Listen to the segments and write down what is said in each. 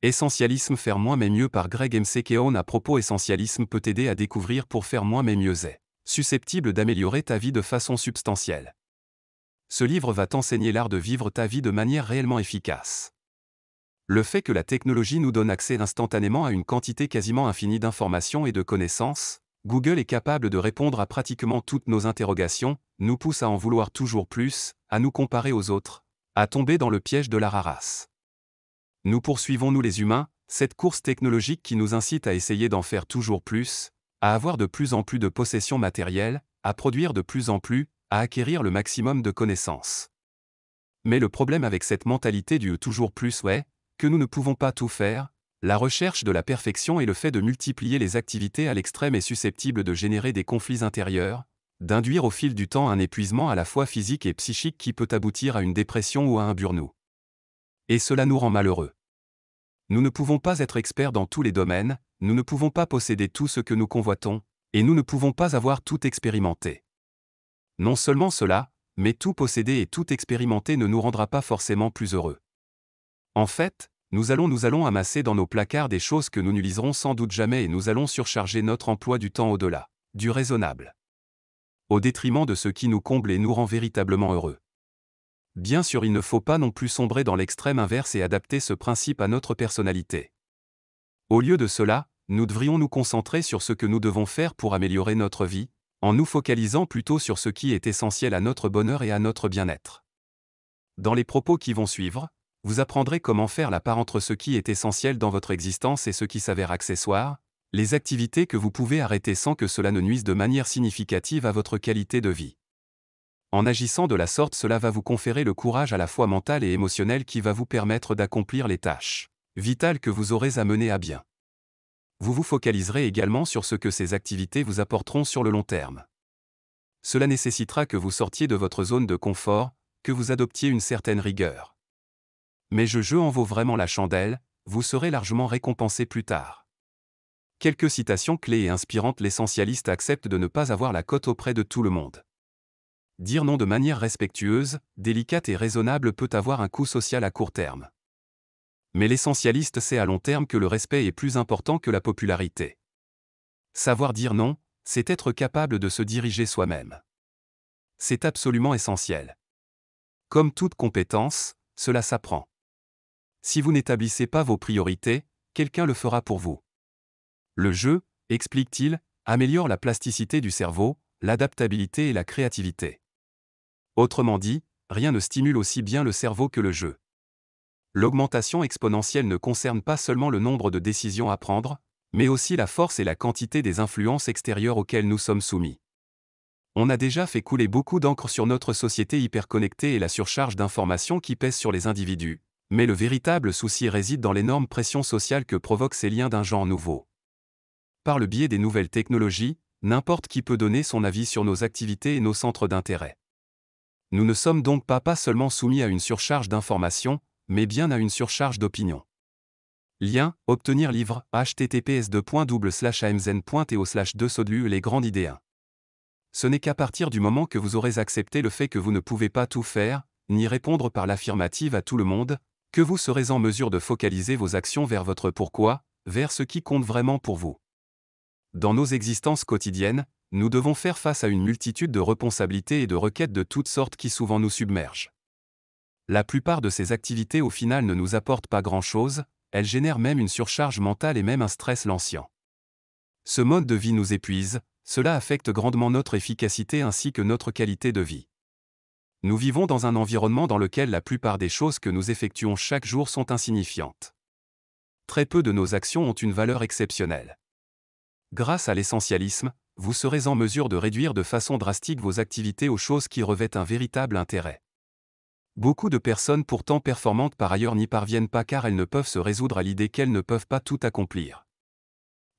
Essentialisme, faire moins mais mieux par Greg McKeown. À propos, essentialisme peut t'aider à découvrir pour faire moins mais mieux est susceptible d'améliorer ta vie de façon substantielle. Ce livre va t'enseigner l'art de vivre ta vie de manière réellement efficace. Le fait que la technologie nous donne accès instantanément à une quantité quasiment infinie d'informations et de connaissances, Google est capable de répondre à pratiquement toutes nos interrogations, nous pousse à en vouloir toujours plus, à nous comparer aux autres, à tomber dans le piège de la rarasse. Nous poursuivons, nous les humains, cette course technologique qui nous incite à essayer d'en faire toujours plus, à avoir de plus en plus de possessions matérielles, à produire de plus en plus, à acquérir le maximum de connaissances. Mais le problème avec cette mentalité du toujours plus est que nous ne pouvons pas tout faire. La recherche de la perfection et le fait de multiplier les activités à l'extrême est susceptible de générer des conflits intérieurs, d'induire au fil du temps un épuisement à la fois physique et psychique qui peut aboutir à une dépression ou à un burn-out. Et cela nous rend malheureux. Nous ne pouvons pas être experts dans tous les domaines, nous ne pouvons pas posséder tout ce que nous convoitons, et nous ne pouvons pas avoir tout expérimenté. Non seulement cela, mais tout posséder et tout expérimenter ne nous rendra pas forcément plus heureux. En fait, nous allons amasser dans nos placards des choses que nous n'utiliserons sans doute jamais et nous allons surcharger notre emploi du temps au-delà du raisonnable, au détriment de ce qui nous comble et nous rend véritablement heureux. Bien sûr, il ne faut pas non plus sombrer dans l'extrême inverse et adapter ce principe à notre personnalité. Au lieu de cela, nous devrions nous concentrer sur ce que nous devons faire pour améliorer notre vie, en nous focalisant plutôt sur ce qui est essentiel à notre bonheur et à notre bien-être. Dans les propos qui vont suivre, vous apprendrez comment faire la part entre ce qui est essentiel dans votre existence et ce qui s'avère accessoire, les activités que vous pouvez arrêter sans que cela ne nuise de manière significative à votre qualité de vie. En agissant de la sorte, cela va vous conférer le courage à la fois mental et émotionnel qui va vous permettre d'accomplir les tâches vitales que vous aurez à mener à bien. Vous vous focaliserez également sur ce que ces activités vous apporteront sur le long terme. Cela nécessitera que vous sortiez de votre zone de confort, que vous adoptiez une certaine rigueur. Mais jeu en vaut vraiment la chandelle, vous serez largement récompensé plus tard. Quelques citations clés et inspirantes. L'essentialiste accepte de ne pas avoir la cote auprès de tout le monde. Dire non de manière respectueuse, délicate et raisonnable peut avoir un coût social à court terme. Mais l'essentialiste sait à long terme que le respect est plus important que la popularité. Savoir dire non, c'est être capable de se diriger soi-même. C'est absolument essentiel. Comme toute compétence, cela s'apprend. Si vous n'établissez pas vos priorités, quelqu'un le fera pour vous. Le jeu, explique-t-il, améliore la plasticité du cerveau, l'adaptabilité et la créativité. Autrement dit, rien ne stimule aussi bien le cerveau que le jeu. L'augmentation exponentielle ne concerne pas seulement le nombre de décisions à prendre, mais aussi la force et la quantité des influences extérieures auxquelles nous sommes soumis. On a déjà fait couler beaucoup d'encre sur notre société hyperconnectée et la surcharge d'informations qui pèse sur les individus, mais le véritable souci réside dans l'énorme pression sociale que provoquent ces liens d'un genre nouveau. Par le biais des nouvelles technologies, n'importe qui peut donner son avis sur nos activités et nos centres d'intérêt. Nous ne sommes donc pas seulement soumis à une surcharge d'informations, mais bien à une surcharge d'opinion. Lien, obtenir livre, https://amzen.to/2sodlu Les grandes idées 1. Ce n'est qu'à partir du moment que vous aurez accepté le fait que vous ne pouvez pas tout faire, ni répondre par l'affirmative à tout le monde, que vous serez en mesure de focaliser vos actions vers votre pourquoi, vers ce qui compte vraiment pour vous. Dans nos existences quotidiennes, nous devons faire face à une multitude de responsabilités et de requêtes de toutes sortes qui souvent nous submergent. La plupart de ces activités au final ne nous apportent pas grand-chose, elles génèrent même une surcharge mentale et même un stress lancinant. Ce mode de vie nous épuise, cela affecte grandement notre efficacité ainsi que notre qualité de vie. Nous vivons dans un environnement dans lequel la plupart des choses que nous effectuons chaque jour sont insignifiantes. Très peu de nos actions ont une valeur exceptionnelle. Grâce à l'essentialisme, vous serez en mesure de réduire de façon drastique vos activités aux choses qui revêtent un véritable intérêt. Beaucoup de personnes pourtant performantes par ailleurs n'y parviennent pas car elles ne peuvent se résoudre à l'idée qu'elles ne peuvent pas tout accomplir.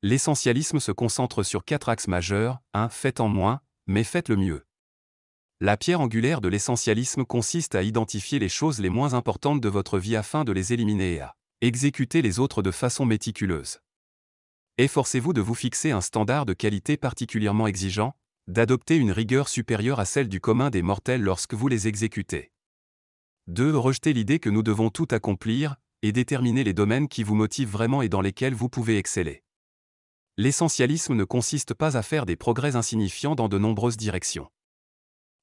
L'essentialisme se concentre sur 4 axes majeurs. 1. Faites en moins, mais faites-le mieux. La pierre angulaire de l'essentialisme consiste à identifier les choses les moins importantes de votre vie afin de les éliminer et à exécuter les autres de façon méticuleuse. Efforcez-vous de vous fixer un standard de qualité particulièrement exigeant, d'adopter une rigueur supérieure à celle du commun des mortels lorsque vous les exécutez. 2. Rejetez l'idée que nous devons tout accomplir, et déterminez les domaines qui vous motivent vraiment et dans lesquels vous pouvez exceller. L'essentialisme ne consiste pas à faire des progrès insignifiants dans de nombreuses directions.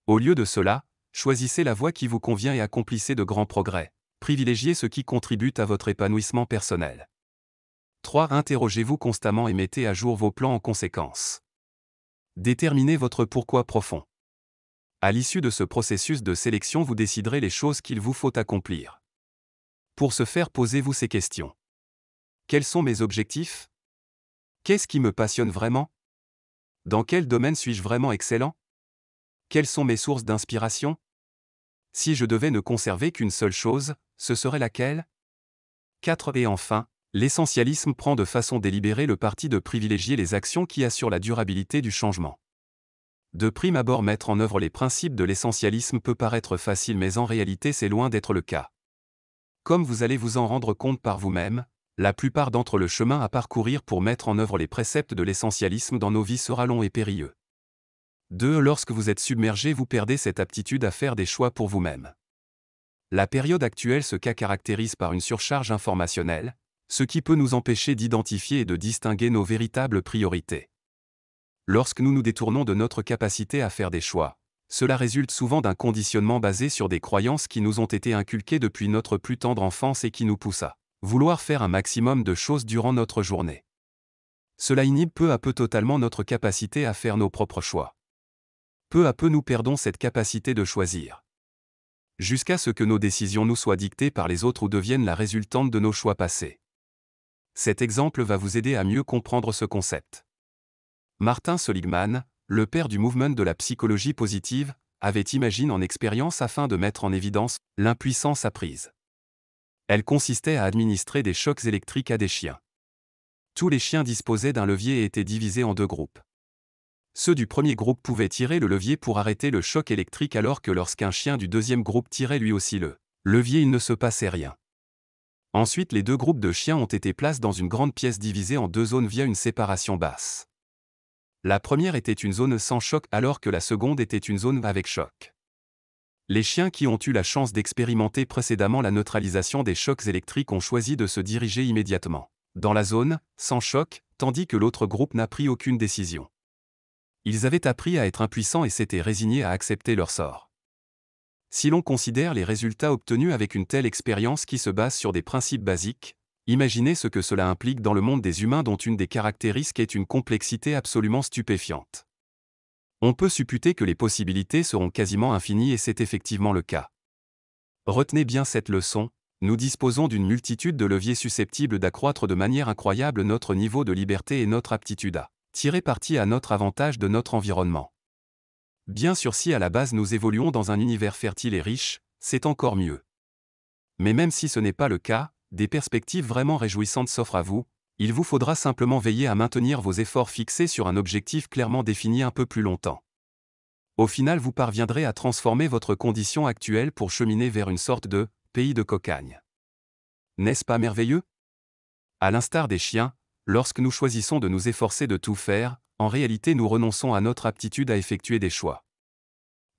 Au lieu de cela, choisissez la voie qui vous convient et accomplissez de grands progrès. Privilégiez ce qui contribue à votre épanouissement personnel. 3. Interrogez-vous constamment et mettez à jour vos plans en conséquence. Déterminez votre pourquoi profond. À l'issue de ce processus de sélection, vous déciderez les choses qu'il vous faut accomplir. Pour ce faire, posez-vous ces questions. Quels sont mes objectifs? Qu'est-ce qui me passionne vraiment? Dans quel domaine suis-je vraiment excellent? Quelles sont mes sources d'inspiration? Si je devais ne conserver qu'une seule chose, ce serait laquelle? 4. Et enfin, l'essentialisme prend de façon délibérée le parti de privilégier les actions qui assurent la durabilité du changement. De prime abord, mettre en œuvre les principes de l'essentialisme peut paraître facile, mais en réalité c'est loin d'être le cas. Comme vous allez vous en rendre compte par vous-même, la plupart d'entre le chemin à parcourir pour mettre en œuvre les préceptes de l'essentialisme dans nos vies sera long et périlleux. 2. Lorsque vous êtes submergé, vous perdez cette aptitude à faire des choix pour vous-même. La période actuelle se caractérise par une surcharge informationnelle, ce qui peut nous empêcher d'identifier et de distinguer nos véritables priorités. Lorsque nous nous détournons de notre capacité à faire des choix, cela résulte souvent d'un conditionnement basé sur des croyances qui nous ont été inculquées depuis notre plus tendre enfance et qui nous poussent à vouloir faire un maximum de choses durant notre journée. Cela inhibe peu à peu totalement notre capacité à faire nos propres choix. Peu à peu nous perdons cette capacité de choisir. Jusqu'à ce que nos décisions nous soient dictées par les autres ou deviennent la résultante de nos choix passés. Cet exemple va vous aider à mieux comprendre ce concept. Martin Seligman, le père du mouvement de la psychologie positive, avait imaginé en expérience afin de mettre en évidence l'impuissance apprise. Elle consistait à administrer des chocs électriques à des chiens. Tous les chiens disposaient d'un levier et étaient divisés en deux groupes. Ceux du premier groupe pouvaient tirer le levier pour arrêter le choc électrique, alors que lorsqu'un chien du deuxième groupe tirait lui aussi le levier, il ne se passait rien. Ensuite, les deux groupes de chiens ont été placés dans une grande pièce divisée en deux zones via une séparation basse. La première était une zone sans choc, alors que la seconde était une zone avec choc. Les chiens qui ont eu la chance d'expérimenter précédemment la neutralisation des chocs électriques ont choisi de se diriger immédiatement dans la zone sans choc, tandis que l'autre groupe n'a pris aucune décision. Ils avaient appris à être impuissants et s'étaient résignés à accepter leur sort. Si l'on considère les résultats obtenus avec une telle expérience qui se base sur des principes basiques, imaginez ce que cela implique dans le monde des humains, dont une des caractéristiques est une complexité absolument stupéfiante. On peut supputer que les possibilités seront quasiment infinies, et c'est effectivement le cas. Retenez bien cette leçon, nous disposons d'une multitude de leviers susceptibles d'accroître de manière incroyable notre niveau de liberté et notre aptitude à tirer parti à notre avantage de notre environnement. Bien sûr, si à la base nous évoluons dans un univers fertile et riche, c'est encore mieux. Mais même si ce n'est pas le cas, des perspectives vraiment réjouissantes s'offrent à vous, il vous faudra simplement veiller à maintenir vos efforts fixés sur un objectif clairement défini un peu plus longtemps. Au final, vous parviendrez à transformer votre condition actuelle pour cheminer vers une sorte de pays de cocagne. N'est-ce pas merveilleux? À l'instar des chiens, lorsque nous choisissons de nous efforcer de tout faire, en réalité nous renonçons à notre aptitude à effectuer des choix.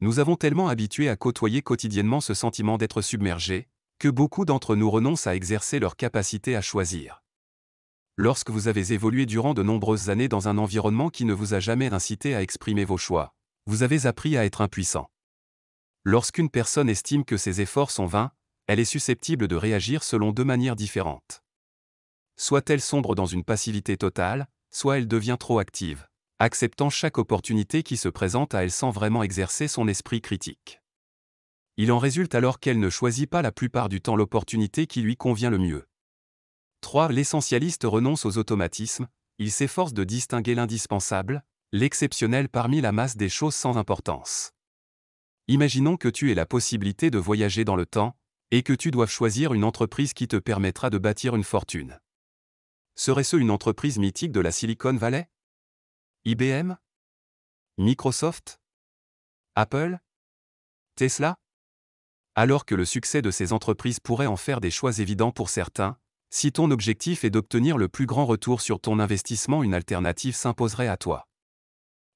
Nous avons tellement habitué à côtoyer quotidiennement ce sentiment d'être submergé, que beaucoup d'entre nous renoncent à exercer leur capacité à choisir. Lorsque vous avez évolué durant de nombreuses années dans un environnement qui ne vous a jamais incité à exprimer vos choix, vous avez appris à être impuissant. Lorsqu'une personne estime que ses efforts sont vains, elle est susceptible de réagir selon deux manières différentes. Soit elle sombre dans une passivité totale, soit elle devient trop active, acceptant chaque opportunité qui se présente à elle sans vraiment exercer son esprit critique. Il en résulte alors qu'elle ne choisit pas la plupart du temps l'opportunité qui lui convient le mieux. 3. L'essentialiste renonce aux automatismes, il s'efforce de distinguer l'indispensable, l'exceptionnel parmi la masse des choses sans importance. Imaginons que tu aies la possibilité de voyager dans le temps, et que tu doives choisir une entreprise qui te permettra de bâtir une fortune. Serait-ce une entreprise mythique de la Silicon Valley? IBM? Microsoft? Apple? Tesla? Alors que le succès de ces entreprises pourrait en faire des choix évidents pour certains, si ton objectif est d'obtenir le plus grand retour sur ton investissement, une alternative s'imposerait à toi.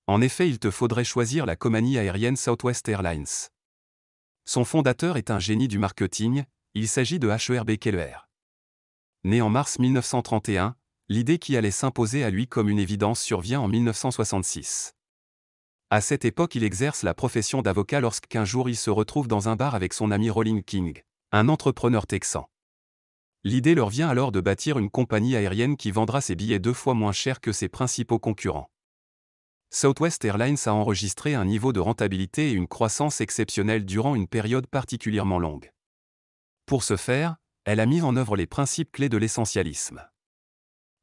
En effet, il te faudrait choisir la compagnie aérienne Southwest Airlines. Son fondateur est un génie du marketing, il s'agit de Herbert Keller. Né en mars 1931, l'idée qui allait s'imposer à lui comme une évidence survient en 1966. À cette époque, il exerce la profession d'avocat lorsqu'un jour il se retrouve dans un bar avec son ami Rolling King, un entrepreneur texan. L'idée leur vient alors de bâtir une compagnie aérienne qui vendra ses billets 2 fois moins cher que ses principaux concurrents. Southwest Airlines a enregistré un niveau de rentabilité et une croissance exceptionnelle durant une période particulièrement longue. Pour ce faire, elle a mis en œuvre les principes clés de l'essentialisme.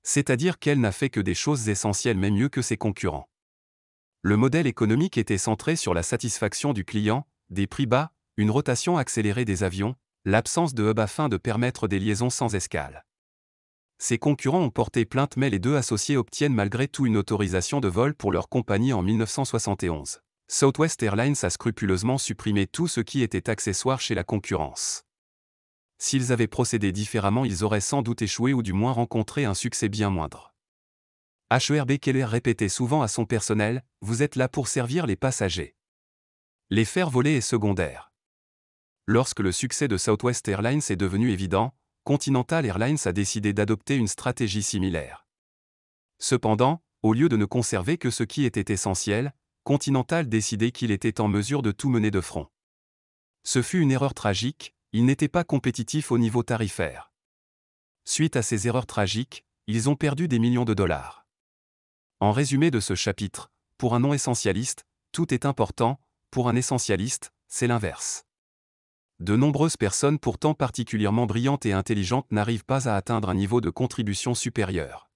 C'est-à-dire qu'elle n'a fait que des choses essentielles mais mieux que ses concurrents. Le modèle économique était centré sur la satisfaction du client, des prix bas, une rotation accélérée des avions, l'absence de hub afin de permettre des liaisons sans escale. Ses concurrents ont porté plainte mais les deux associés obtiennent malgré tout une autorisation de vol pour leur compagnie en 1971. Southwest Airlines a scrupuleusement supprimé tout ce qui était accessoire chez la concurrence. S'ils avaient procédé différemment, ils auraient sans doute échoué ou du moins rencontré un succès bien moindre. Herb Keller répétait souvent à son personnel, « Vous êtes là pour servir les passagers. Les faire voler est secondaire. » Lorsque le succès de Southwest Airlines est devenu évident, Continental Airlines a décidé d'adopter une stratégie similaire. Cependant, au lieu de ne conserver que ce qui était essentiel, Continental décidait qu'il était en mesure de tout mener de front. Ce fut une erreur tragique, il n'était pas compétitif au niveau tarifaire. Suite à ces erreurs tragiques, ils ont perdu des millions de dollars. En résumé de ce chapitre, pour un non-essentialiste, tout est important, pour un essentialiste, c'est l'inverse. De nombreuses personnes pourtant particulièrement brillantes et intelligentes n'arrivent pas à atteindre un niveau de contribution supérieur.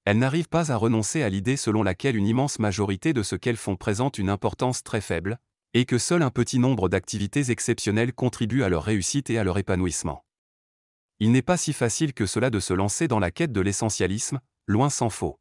Elles n'arrivent pas à renoncer à l'idée selon laquelle une immense majorité de ce qu'elles font présente une importance très faible, et que seul un petit nombre d'activités exceptionnelles contribuent à leur réussite et à leur épanouissement. Il n'est pas si facile que cela de se lancer dans la quête de l'essentialisme, loin s'en faut.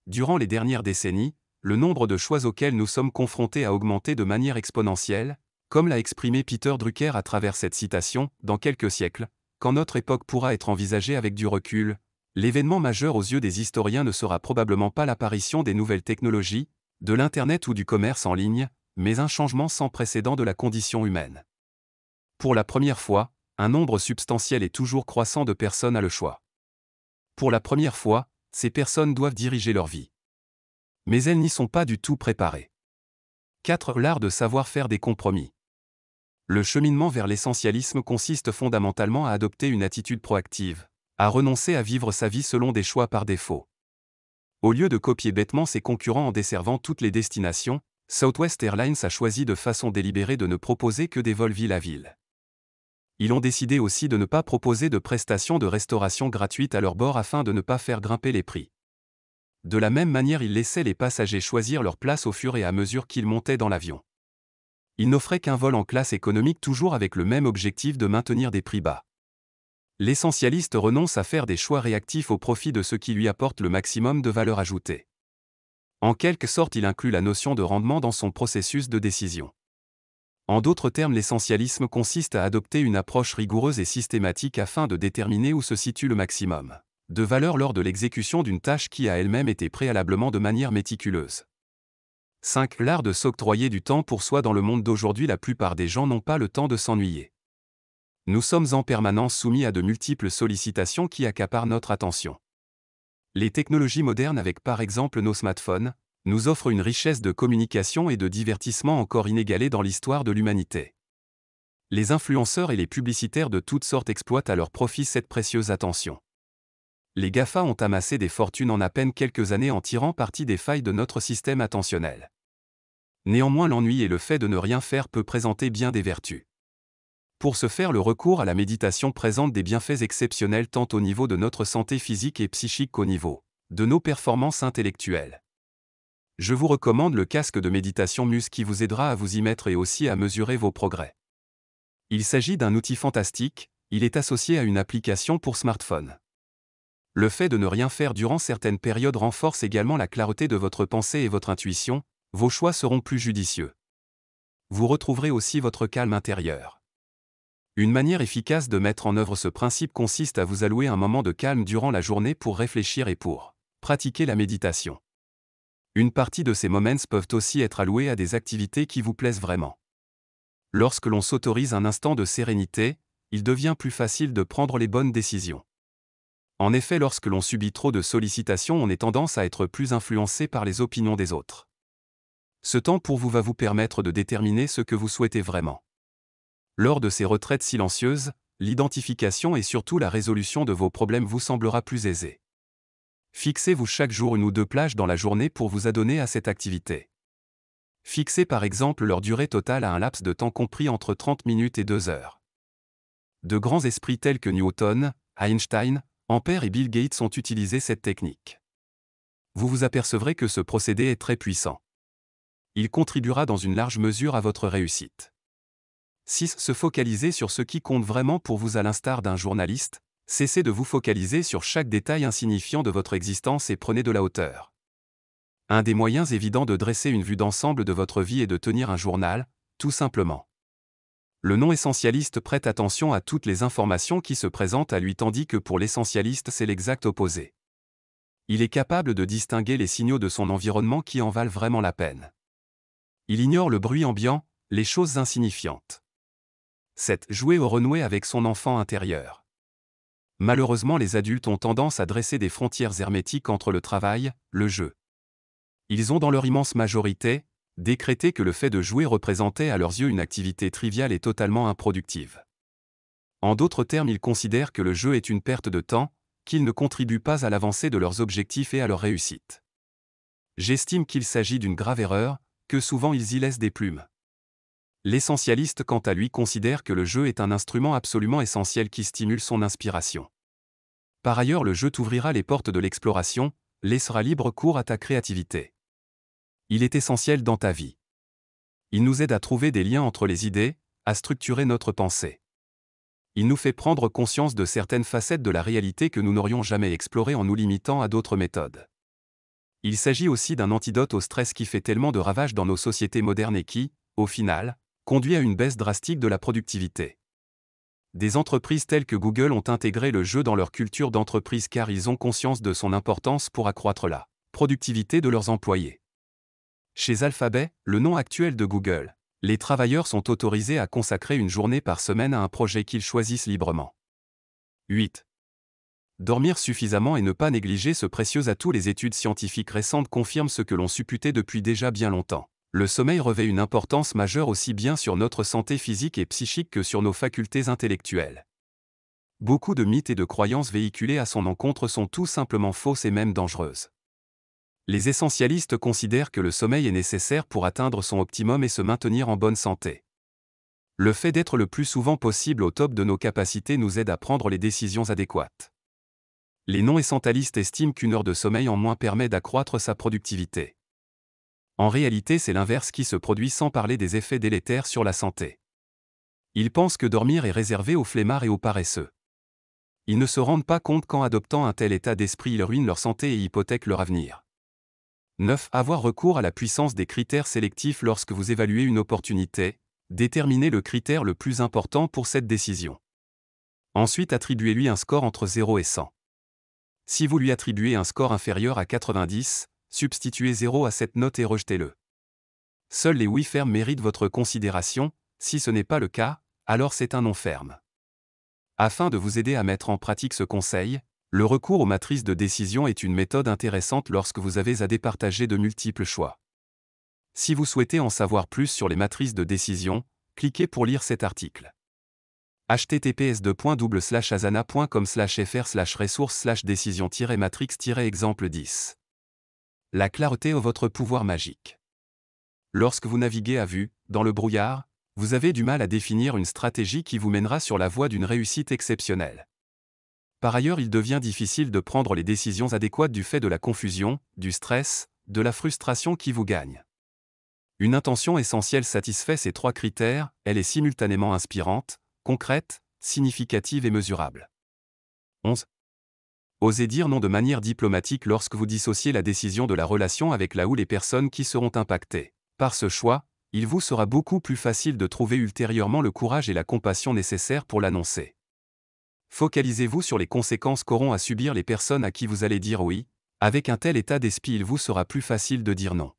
Durant les dernières décennies, le nombre de choix auxquels nous sommes confrontés a augmenté de manière exponentielle, comme l'a exprimé Peter Drucker à travers cette citation, « Dans quelques siècles, quand notre époque pourra être envisagée avec du recul, l'événement majeur aux yeux des historiens ne sera probablement pas l'apparition des nouvelles technologies, de l'Internet ou du commerce en ligne, mais un changement sans précédent de la condition humaine. » Pour la première fois, un nombre substantiel et toujours croissant de personnes a le choix. Pour la première fois, ces personnes doivent diriger leur vie. Mais elles n'y sont pas du tout préparées. 4. L'art de savoir faire des compromis. Le cheminement vers l'essentialisme consiste fondamentalement à adopter une attitude proactive, à renoncer à vivre sa vie selon des choix par défaut. Au lieu de copier bêtement ses concurrents en desservant toutes les destinations, Southwest Airlines a choisi de façon délibérée de ne proposer que des vols ville à ville. Ils ont décidé aussi de ne pas proposer de prestations de restauration gratuites à leur bord afin de ne pas faire grimper les prix. De la même manière, ils laissaient les passagers choisir leur place au fur et à mesure qu'ils montaient dans l'avion. Ils n'offraient qu'un vol en classe économique toujours avec le même objectif de maintenir des prix bas. L'essentialiste renonce à faire des choix réactifs au profit de ce qui lui apporte le maximum de valeur ajoutée. En quelque sorte, il inclut la notion de rendement dans son processus de décision. En d'autres termes, l'essentialisme consiste à adopter une approche rigoureuse et systématique afin de déterminer où se situe le maximum de valeur lors de l'exécution d'une tâche qui a elle-même été préalablement de manière méticuleuse. 5. L'art de s'octroyer du temps pour soi. Dans le monde d'aujourd'hui, la plupart des gens n'ont pas le temps de s'ennuyer. Nous sommes en permanence soumis à de multiples sollicitations qui accaparent notre attention. Les technologies modernes avec par exemple nos smartphones, nous offrent une richesse de communication et de divertissement encore inégalée dans l'histoire de l'humanité. Les influenceurs et les publicitaires de toutes sortes exploitent à leur profit cette précieuse attention. Les GAFA ont amassé des fortunes en à peine quelques années en tirant parti des failles de notre système attentionnel. Néanmoins, l'ennui et le fait de ne rien faire peut présenter bien des vertus. Pour ce faire, le recours à la méditation présente des bienfaits exceptionnels tant au niveau de notre santé physique et psychique qu'au niveau de nos performances intellectuelles. Je vous recommande le casque de méditation Muse qui vous aidera à vous y mettre et aussi à mesurer vos progrès. Il s'agit d'un outil fantastique, il est associé à une application pour smartphone. Le fait de ne rien faire durant certaines périodes renforce également la clarté de votre pensée et votre intuition, vos choix seront plus judicieux. Vous retrouverez aussi votre calme intérieur. Une manière efficace de mettre en œuvre ce principe consiste à vous allouer un moment de calme durant la journée pour réfléchir et pour pratiquer la méditation. Une partie de ces moments peuvent aussi être alloués à des activités qui vous plaisent vraiment. Lorsque l'on s'autorise un instant de sérénité, il devient plus facile de prendre les bonnes décisions. En effet, lorsque l'on subit trop de sollicitations, on est tendance à être plus influencé par les opinions des autres. Ce temps pour vous va vous permettre de déterminer ce que vous souhaitez vraiment. Lors de ces retraites silencieuses, l'identification et surtout la résolution de vos problèmes vous semblera plus aisée. Fixez-vous chaque jour 1 ou 2 plages dans la journée pour vous adonner à cette activité. Fixez par exemple leur durée totale à un laps de temps compris entre 30 minutes et 2 heures. De grands esprits tels que Newton, Einstein, Ampère et Bill Gates ont utilisé cette technique. Vous vous apercevrez que ce procédé est très puissant. Il contribuera dans une large mesure à votre réussite. 6. Se focaliser sur ce qui compte vraiment pour vous à l'instar d'un journaliste. Cessez de vous focaliser sur chaque détail insignifiant de votre existence et prenez de la hauteur. Un des moyens évidents de dresser une vue d'ensemble de votre vie est de tenir un journal, tout simplement. Le non-essentialiste prête attention à toutes les informations qui se présentent à lui tandis que pour l'essentialiste c'est l'exact opposé. Il est capable de distinguer les signaux de son environnement qui en valent vraiment la peine. Il ignore le bruit ambiant, les choses insignifiantes. 7. Jouer au renouer avec son enfant intérieur. Malheureusement, les adultes ont tendance à dresser des frontières hermétiques entre le travail, le jeu. Ils ont dans leur immense majorité décrété que le fait de jouer représentait à leurs yeux une activité triviale et totalement improductive. En d'autres termes, ils considèrent que le jeu est une perte de temps, qu'il ne contribue pas à l'avancée de leurs objectifs et à leur réussite. J'estime qu'il s'agit d'une grave erreur, que souvent ils y laissent des plumes. L'essentialiste, quant à lui, considère que le jeu est un instrument absolument essentiel qui stimule son inspiration. Par ailleurs, le jeu t'ouvrira les portes de l'exploration, laissera libre cours à ta créativité. Il est essentiel dans ta vie. Il nous aide à trouver des liens entre les idées, à structurer notre pensée. Il nous fait prendre conscience de certaines facettes de la réalité que nous n'aurions jamais explorées en nous limitant à d'autres méthodes. Il s'agit aussi d'un antidote au stress qui fait tellement de ravages dans nos sociétés modernes et qui, au final, conduit à une baisse drastique de la productivité. Des entreprises telles que Google ont intégré le jeu dans leur culture d'entreprise car ils ont conscience de son importance pour accroître la productivité de leurs employés. Chez Alphabet, le nom actuel de Google, les travailleurs sont autorisés à consacrer une journée par semaine à un projet qu'ils choisissent librement. 8. Dormir suffisamment et ne pas négliger ce précieux atout. Les études scientifiques récentes confirment ce que l'on supputait depuis déjà bien longtemps. Le sommeil revêt une importance majeure aussi bien sur notre santé physique et psychique que sur nos facultés intellectuelles. Beaucoup de mythes et de croyances véhiculées à son encontre sont tout simplement fausses et même dangereuses. Les essentialistes considèrent que le sommeil est nécessaire pour atteindre son optimum et se maintenir en bonne santé. Le fait d'être le plus souvent possible au top de nos capacités nous aide à prendre les décisions adéquates. Les non-essentialistes estiment qu'1 heure de sommeil en moins permet d'accroître sa productivité. En réalité, c'est l'inverse qui se produit sans parler des effets délétères sur la santé. Ils pensent que dormir est réservé aux flemmards et aux paresseux. Ils ne se rendent pas compte qu'en adoptant un tel état d'esprit, ils ruinent leur santé et hypothèquent leur avenir. 9. Avoir recours à la puissance des critères sélectifs lorsque vous évaluez une opportunité. Déterminez le critère le plus important pour cette décision. Ensuite, attribuez-lui un score entre 0 et 100. Si vous lui attribuez un score inférieur à 90, substituez 0 à cette note et rejetez-le. Seuls les oui fermes méritent votre considération, si ce n'est pas le cas, alors c'est un non ferme. Afin de vous aider à mettre en pratique ce conseil, le recours aux matrices de décision est une méthode intéressante lorsque vous avez à départager de multiples choix. Si vous souhaitez en savoir plus sur les matrices de décision, cliquez pour lire cet article. https://azana.com/fr/ressources/décision-matrix-exemple 10. La clarté est votre pouvoir magique. Lorsque vous naviguez à vue, dans le brouillard, vous avez du mal à définir une stratégie qui vous mènera sur la voie d'une réussite exceptionnelle. Par ailleurs, il devient difficile de prendre les décisions adéquates du fait de la confusion, du stress, de la frustration qui vous gagne. Une intention essentielle satisfait ces 3 critères, elle est simultanément inspirante, concrète, significative et mesurable. 11. Osez dire non de manière diplomatique lorsque vous dissociez la décision de la relation avec la ou les personnes qui seront impactées. Par ce choix, il vous sera beaucoup plus facile de trouver ultérieurement le courage et la compassion nécessaires pour l'annoncer. Focalisez-vous sur les conséquences qu'auront à subir les personnes à qui vous allez dire oui. Avec un tel état d'esprit, il vous sera plus facile de dire non.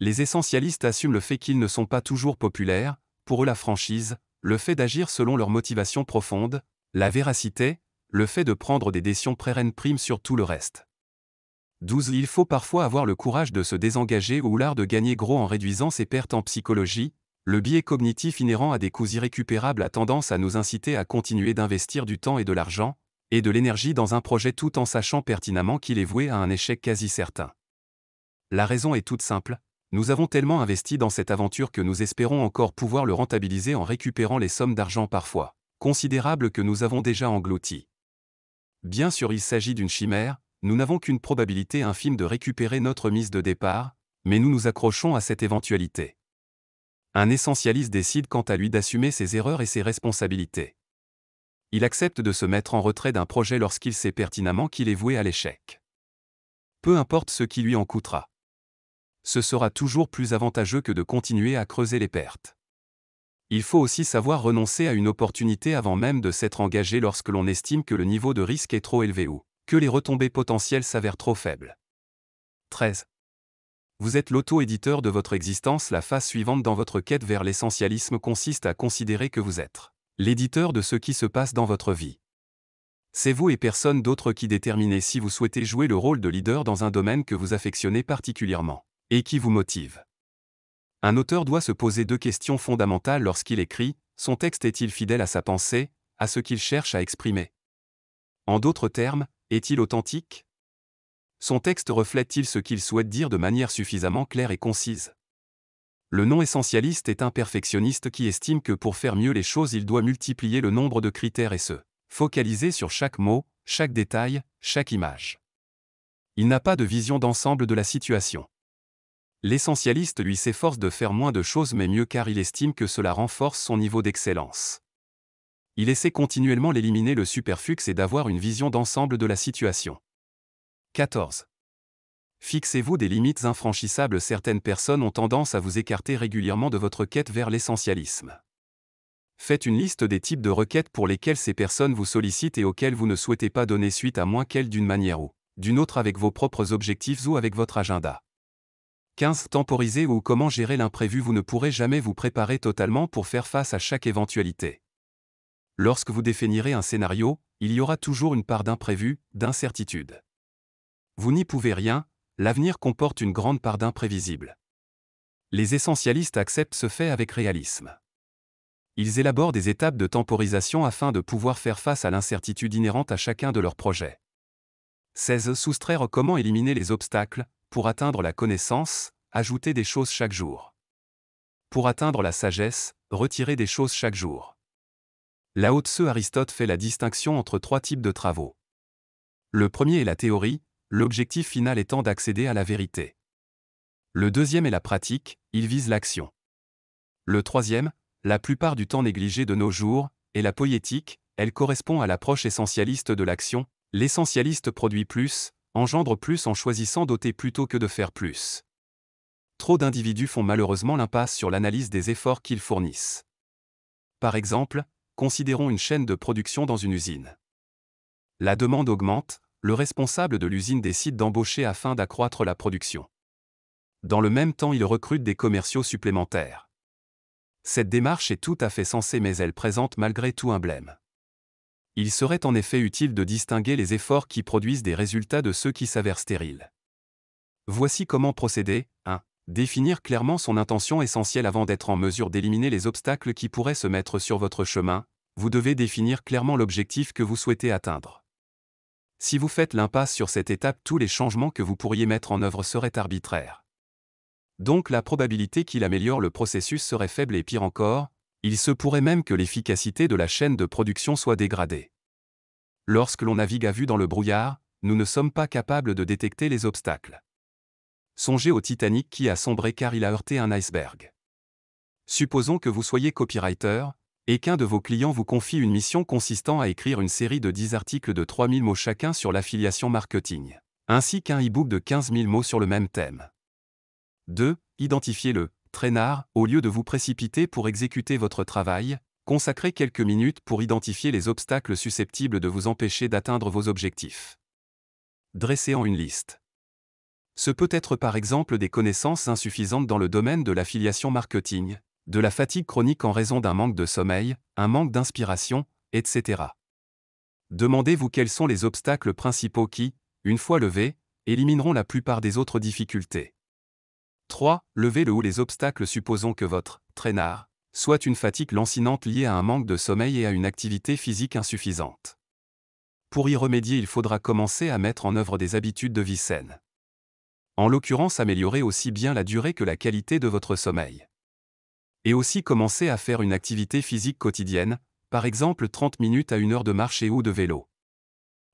Les essentialistes assument le fait qu'ils ne sont pas toujours populaires. Pour eux, la franchise, le fait d'agir selon leurs motivations profondes, la véracité, le fait de prendre des décisions prime sur tout le reste. 12. Il faut parfois avoir le courage de se désengager ou l'art de gagner gros en réduisant ses pertes en psychologie. Le biais cognitif inhérent à des coûts irrécupérables a tendance à nous inciter à continuer d'investir du temps et de l'argent, et de l'énergie dans un projet tout en sachant pertinemment qu'il est voué à un échec quasi certain. La raison est toute simple, nous avons tellement investi dans cette aventure que nous espérons encore pouvoir le rentabiliser en récupérant les sommes d'argent parfois considérables que nous avons déjà englouties. Bien sûr, il s'agit d'une chimère, nous n'avons qu'une probabilité infime de récupérer notre mise de départ, mais nous nous accrochons à cette éventualité. Un essentialiste décide quant à lui d'assumer ses erreurs et ses responsabilités. Il accepte de se mettre en retrait d'un projet lorsqu'il sait pertinemment qu'il est voué à l'échec. Peu importe ce qui lui en coûtera. Ce sera toujours plus avantageux que de continuer à creuser les pertes. Il faut aussi savoir renoncer à une opportunité avant même de s'être engagé lorsque l'on estime que le niveau de risque est trop élevé ou que les retombées potentielles s'avèrent trop faibles. 13. Vous êtes l'auto-éditeur de votre existence. La phase suivante dans votre quête vers l'essentialisme consiste à considérer que vous êtes l'éditeur de ce qui se passe dans votre vie. C'est vous et personne d'autre qui déterminez si vous souhaitez jouer le rôle de leader dans un domaine que vous affectionnez particulièrement et qui vous motive. Un auteur doit se poser deux questions fondamentales lorsqu'il écrit. Son texte est-il fidèle à sa pensée, à ce qu'il cherche à exprimer? En d'autres termes, est-il authentique? Son texte reflète-t-il ce qu'il souhaite dire de manière suffisamment claire et concise? Le non-essentialiste est un perfectionniste qui estime que pour faire mieux les choses il doit multiplier le nombre de critères et se focaliser sur chaque mot, chaque détail, chaque image. Il n'a pas de vision d'ensemble de la situation. L'essentialiste lui s'efforce de faire moins de choses mais mieux car il estime que cela renforce son niveau d'excellence. Il essaie continuellement d'éliminer le superflu et d'avoir une vision d'ensemble de la situation. 14. Fixez-vous des limites infranchissables. Certaines personnes ont tendance à vous écarter régulièrement de votre quête vers l'essentialisme. Faites une liste des types de requêtes pour lesquelles ces personnes vous sollicitent et auxquelles vous ne souhaitez pas donner suite à moins qu'elles d'une manière ou d'une autre avec vos propres objectifs ou avec votre agenda. 15. Temporiser ou comment gérer l'imprévu. Vous ne pourrez jamais vous préparer totalement pour faire face à chaque éventualité. Lorsque vous définirez un scénario, il y aura toujours une part d'imprévu, d'incertitude. Vous n'y pouvez rien, l'avenir comporte une grande part d'imprévisible. Les essentialistes acceptent ce fait avec réalisme. Ils élaborent des étapes de temporisation afin de pouvoir faire face à l'incertitude inhérente à chacun de leurs projets. 16. Soustraire. Comment éliminer les obstacles. Pour atteindre la connaissance, ajoutez des choses chaque jour. Pour atteindre la sagesse, retirez des choses chaque jour. Lao Tse. Aristote fait la distinction entre trois types de travaux. Le premier est la théorie, l'objectif final étant d'accéder à la vérité. Le deuxième est la pratique, il vise l'action. Le troisième, la plupart du temps négligé de nos jours, est la poétique, elle correspond à l'approche essentialiste de l'action. L'essentialiste produit plus, engendre plus en choisissant d'ôter plutôt que de faire plus. Trop d'individus font malheureusement l'impasse sur l'analyse des efforts qu'ils fournissent. Par exemple, considérons une chaîne de production dans une usine. La demande augmente, le responsable de l'usine décide d'embaucher afin d'accroître la production. Dans le même temps, il recrute des commerciaux supplémentaires. Cette démarche est tout à fait sensée mais elle présente malgré tout un blême. Il serait en effet utile de distinguer les efforts qui produisent des résultats de ceux qui s'avèrent stériles. Voici comment procéder. 1. Définir clairement son intention essentielle avant d'être en mesure d'éliminer les obstacles qui pourraient se mettre sur votre chemin. Vous devez définir clairement l'objectif que vous souhaitez atteindre. Si vous faites l'impasse sur cette étape, tous les changements que vous pourriez mettre en œuvre seraient arbitraires. Donc la probabilité qu'il améliore le processus serait faible et pire encore, il se pourrait même que l'efficacité de la chaîne de production soit dégradée. Lorsque l'on navigue à vue dans le brouillard, nous ne sommes pas capables de détecter les obstacles. Songez au Titanic qui a sombré car il a heurté un iceberg. Supposons que vous soyez copywriter, et qu'un de vos clients vous confie une mission consistant à écrire une série de 10 articles de 3000 mots chacun sur l'affiliation marketing, ainsi qu'un e-book de 15 000 mots sur le même thème. 2. Identifiez le traînard. Au lieu de vous précipiter pour exécuter votre travail, consacrez quelques minutes pour identifier les obstacles susceptibles de vous empêcher d'atteindre vos objectifs. Dressez-en une liste. Ce peut être par exemple des connaissances insuffisantes dans le domaine de l'affiliation marketing, de la fatigue chronique en raison d'un manque de sommeil, un manque d'inspiration, etc. Demandez-vous quels sont les obstacles principaux qui, une fois levés, élimineront la plupart des autres difficultés. 3. Levez le ou les obstacles. Supposons que votre traînard soit une fatigue lancinante liée à un manque de sommeil et à une activité physique insuffisante. Pour y remédier, il faudra commencer à mettre en œuvre des habitudes de vie saines. En l'occurrence, améliorer aussi bien la durée que la qualité de votre sommeil. Et aussi commencer à faire une activité physique quotidienne, par exemple 30 minutes à 1 heure de marche et ou de vélo.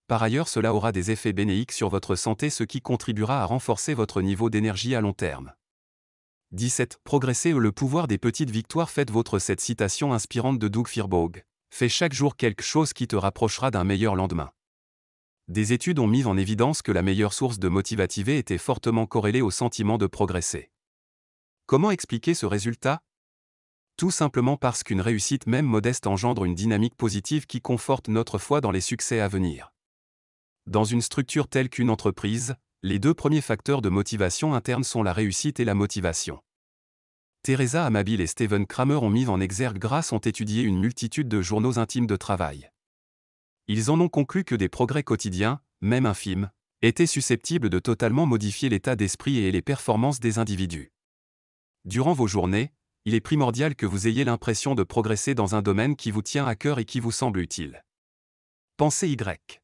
Par ailleurs, cela aura des effets bénéfiques sur votre santé, ce qui contribuera à renforcer votre niveau d'énergie à long terme. 17. Progressez le pouvoir des petites victoires. Faites votre cette citation inspirante de Doug Firbaugh. Fais chaque jour quelque chose qui te rapprochera d'un meilleur lendemain. Des études ont mis en évidence que la meilleure source de motivation était fortement corrélée au sentiment de progresser. Comment expliquer ce résultat? Tout simplement parce qu'une réussite même modeste engendre une dynamique positive qui conforte notre foi dans les succès à venir. Dans une structure telle qu'une entreprise, les deux premiers facteurs de motivation interne sont la réussite et la motivation. Teresa Amabil et Steven Kramer ont mis en exergue ont étudié une multitude de journaux intimes de travail. Ils en ont conclu que des progrès quotidiens, même infimes, étaient susceptibles de totalement modifier l'état d'esprit et les performances des individus. Durant vos journées, il est primordial que vous ayez l'impression de progresser dans un domaine qui vous tient à cœur et qui vous semble utile. Pensez Y.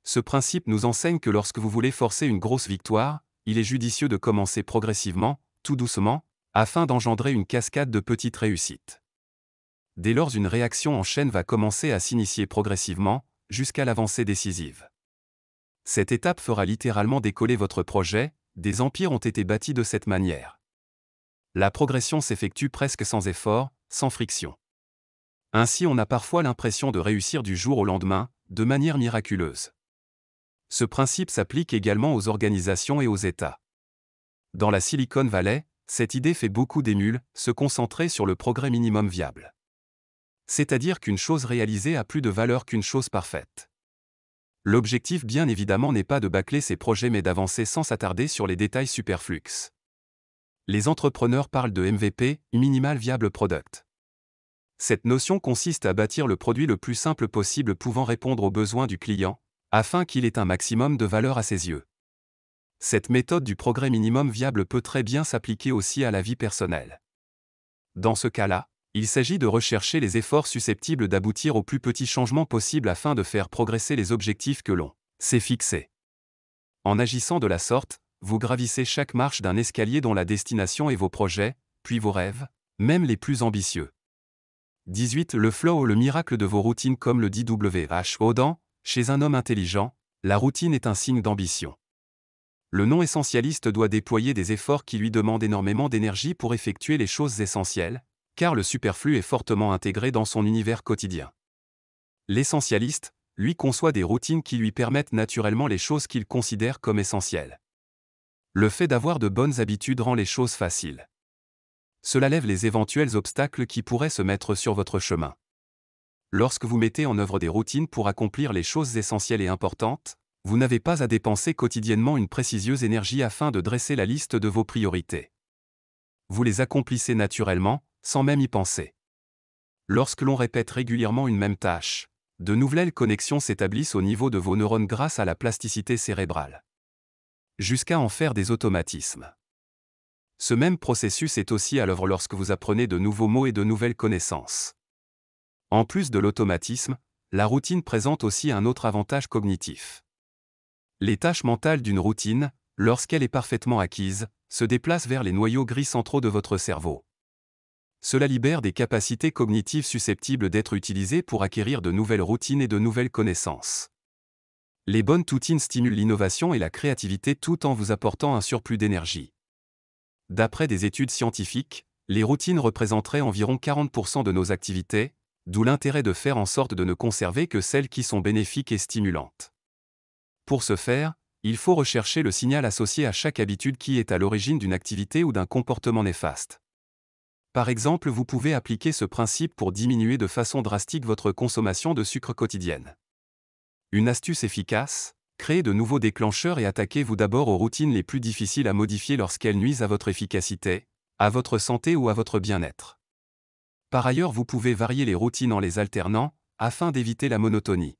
Ce principe nous enseigne que lorsque vous voulez forcer une grosse victoire, il est judicieux de commencer progressivement, tout doucement, afin d'engendrer une cascade de petites réussites. Dès lors, une réaction en chaîne va commencer à s'initier progressivement, jusqu'à l'avancée décisive. Cette étape fera littéralement décoller votre projet. Des empires ont été bâtis de cette manière. La progression s'effectue presque sans effort, sans friction. Ainsi, on a parfois l'impression de réussir du jour au lendemain, de manière miraculeuse. Ce principe s'applique également aux organisations et aux États. Dans la Silicon Valley, cette idée fait beaucoup d'émules, se concentrer sur le progrès minimum viable. C'est-à-dire qu'une chose réalisée a plus de valeur qu'une chose parfaite. L'objectif, bien évidemment, n'est pas de bâcler ses projets mais d'avancer sans s'attarder sur les détails superflus. Les entrepreneurs parlent de MVP, Minimal Viable Product. Cette notion consiste à bâtir le produit le plus simple possible pouvant répondre aux besoins du client, afin qu'il ait un maximum de valeur à ses yeux. Cette méthode du progrès minimum viable peut très bien s'appliquer aussi à la vie personnelle. Dans ce cas-là, il s'agit de rechercher les efforts susceptibles d'aboutir au plus petit changement possible afin de faire progresser les objectifs que l'on s'est fixés. En agissant de la sorte, vous gravissez chaque marche d'un escalier dont la destination est vos projets, puis vos rêves, même les plus ambitieux. 18. Le flow, le miracle de vos routines. Comme le dit W.H. Auden, chez un homme intelligent, la routine est un signe d'ambition. Le non-essentialiste doit déployer des efforts qui lui demandent énormément d'énergie pour effectuer les choses essentielles, car le superflu est fortement intégré dans son univers quotidien. L'essentialiste, lui, conçoit des routines qui lui permettent naturellement les choses qu'il considère comme essentielles. Le fait d'avoir de bonnes habitudes rend les choses faciles. Cela lève les éventuels obstacles qui pourraient se mettre sur votre chemin. Lorsque vous mettez en œuvre des routines pour accomplir les choses essentielles et importantes, vous n'avez pas à dépenser quotidiennement une précieuse énergie afin de dresser la liste de vos priorités. Vous les accomplissez naturellement, sans même y penser. Lorsque l'on répète régulièrement une même tâche, de nouvelles connexions s'établissent au niveau de vos neurones grâce à la plasticité cérébrale. Jusqu'à en faire des automatismes. Ce même processus est aussi à l'œuvre lorsque vous apprenez de nouveaux mots et de nouvelles connaissances. En plus de l'automatisme, la routine présente aussi un autre avantage cognitif. Les tâches mentales d'une routine, lorsqu'elle est parfaitement acquise, se déplacent vers les noyaux gris centraux de votre cerveau. Cela libère des capacités cognitives susceptibles d'être utilisées pour acquérir de nouvelles routines et de nouvelles connaissances. Les bonnes routines stimulent l'innovation et la créativité tout en vous apportant un surplus d'énergie. D'après des études scientifiques, les routines représenteraient environ 40% de nos activités, d'où l'intérêt de faire en sorte de ne conserver que celles qui sont bénéfiques et stimulantes. Pour ce faire, il faut rechercher le signal associé à chaque habitude qui est à l'origine d'une activité ou d'un comportement néfaste. Par exemple, vous pouvez appliquer ce principe pour diminuer de façon drastique votre consommation de sucre quotidienne. Une astuce efficace, créez de nouveaux déclencheurs et attaquez-vous d'abord aux routines les plus difficiles à modifier lorsqu'elles nuisent à votre efficacité, à votre santé ou à votre bien-être. Par ailleurs, vous pouvez varier les routines en les alternant, afin d'éviter la monotonie.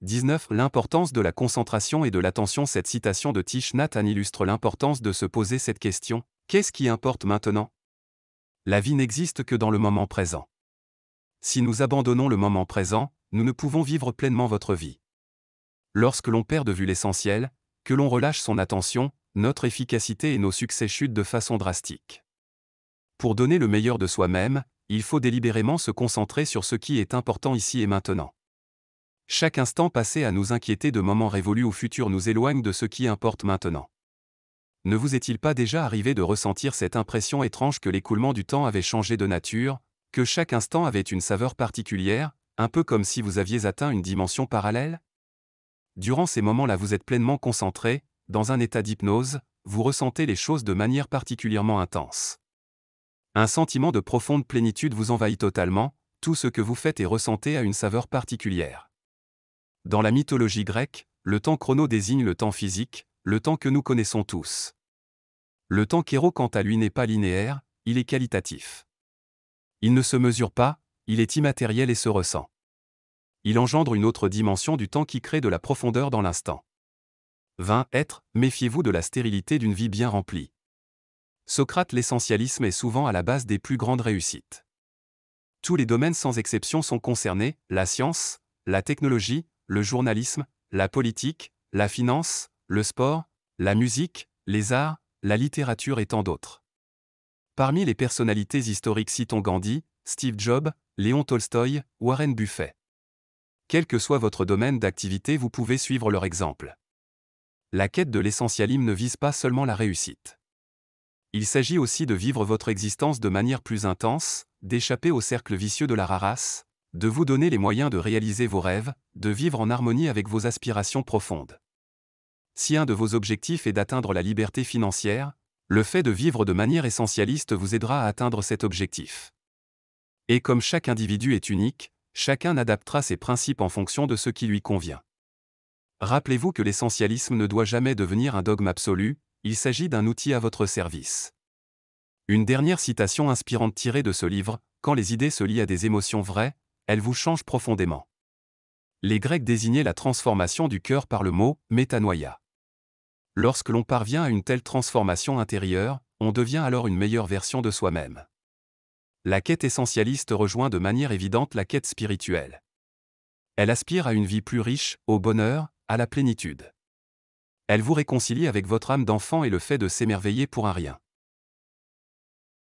19. L'importance de la concentration et de l'attention. Cette citation de Thich Nhat Hanh illustre l'importance de se poser cette question. Qu'est-ce qui importe maintenant? La vie n'existe que dans le moment présent. Si nous abandonnons le moment présent, nous ne pouvons vivre pleinement votre vie. Lorsque l'on perd de vue l'essentiel, que l'on relâche son attention, notre efficacité et nos succès chutent de façon drastique. Pour donner le meilleur de soi-même, il faut délibérément se concentrer sur ce qui est important ici et maintenant. Chaque instant passé à nous inquiéter de moments révolus au futur nous éloigne de ce qui importe maintenant. Ne vous est-il pas déjà arrivé de ressentir cette impression étrange que l'écoulement du temps avait changé de nature, que chaque instant avait une saveur particulière, un peu comme si vous aviez atteint une dimension parallèle? Durant ces moments-là vous êtes pleinement concentré, dans un état d'hypnose, vous ressentez les choses de manière particulièrement intense. Un sentiment de profonde plénitude vous envahit totalement, tout ce que vous faites et ressentez a une saveur particulière. Dans la mythologie grecque, le temps chrono désigne le temps physique, le temps que nous connaissons tous. Le temps kéro quant à lui n'est pas linéaire, il est qualitatif. Il ne se mesure pas, il est immatériel et se ressent. Il engendre une autre dimension du temps qui crée de la profondeur dans l'instant. 20. Être, méfiez-vous de la stérilité d'une vie bien remplie. Socrate. L'essentialisme est souvent à la base des plus grandes réussites. Tous les domaines sans exception sont concernés, la science, la technologie, le journalisme, la politique, la finance, le sport, la musique, les arts, la littérature et tant d'autres. Parmi les personnalités historiques citons Gandhi, Steve Jobs, Léon Tolstoï, Warren Buffett. Quel que soit votre domaine d'activité, vous pouvez suivre leur exemple. La quête de l'essentialisme ne vise pas seulement la réussite. Il s'agit aussi de vivre votre existence de manière plus intense, d'échapper au cercle vicieux de la rarasse, de vous donner les moyens de réaliser vos rêves, de vivre en harmonie avec vos aspirations profondes. Si un de vos objectifs est d'atteindre la liberté financière, le fait de vivre de manière essentialiste vous aidera à atteindre cet objectif. Et comme chaque individu est unique, chacun adaptera ses principes en fonction de ce qui lui convient. Rappelez-vous que l'essentialisme ne doit jamais devenir un dogme absolu, il s'agit d'un outil à votre service. Une dernière citation inspirante tirée de ce livre, quand les idées se lient à des émotions vraies, elles vous changent profondément. Les Grecs désignaient la transformation du cœur par le mot « métanoïa ». Lorsque l'on parvient à une telle transformation intérieure, on devient alors une meilleure version de soi-même. La quête essentialiste rejoint de manière évidente la quête spirituelle. Elle aspire à une vie plus riche, au bonheur, à la plénitude. Elle vous réconcilie avec votre âme d'enfant et le fait de s'émerveiller pour un rien.